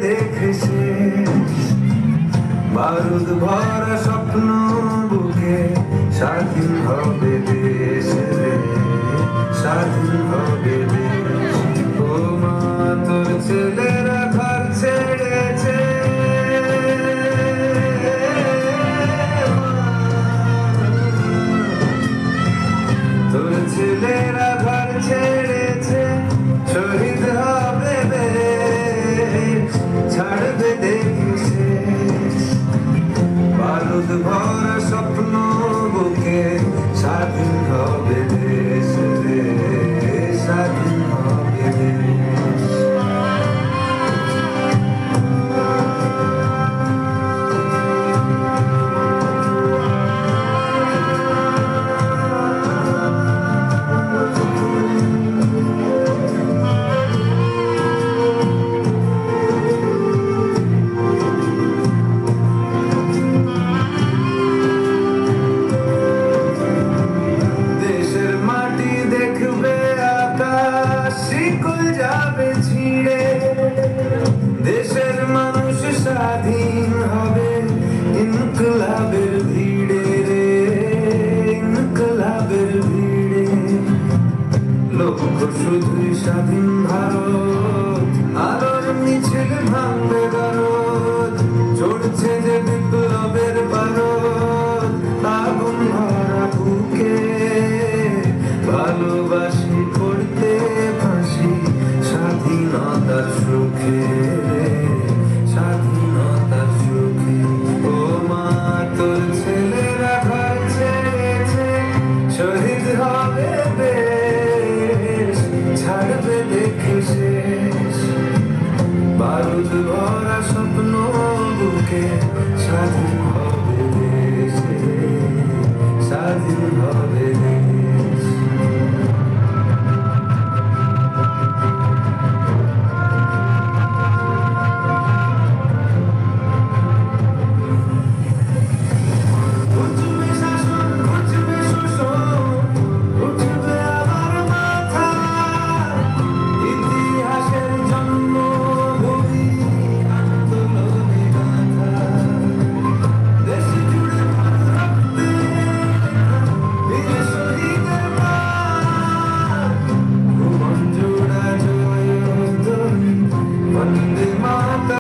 দেখে শেষ। বারুদ ভরা স্বপ্ন বুকে স্বাধীন হবে দেশ রে, স্বাধীন হবে দেশ। ও মা তোর ছেলেরা ঘর ছেড়েছে, তোর ছেলেরা ঘর ছেড়েছে, শহীদ হবে দেশ, ছাড়বে দেখে শেষ। বারুদ ভরা স্বপ্ন বুকে স্বাধীন হবে দেশ রে, স্বাধীন হবে দেশ। শিকল যাবে ছিঁড়ে, দেশের মানুষ স্বাধীন হবে ইনকলাবের ভিড়ে রে, ইনকলাবের ভিড়ে। লক্ষ্য শুধুই স্বাধীন ভারত, আলোর মিছিল ভাঙবে ভারত, চড়ছে যে বিপ্লবের পারদ। আগুন ভরা বুকে ভালোবাসি পড়তে ফাঁসি, স্বাধীনতার সুখে, স্বাধীনতার সুখে। ও মা তোর ছেলেরা ঘর ছেড়েছে, শহীদ হবে দেশ, ছাড়বে দেখে শেষ। বারুদ ভরা স্বপ্ন বুকে স্বাধীন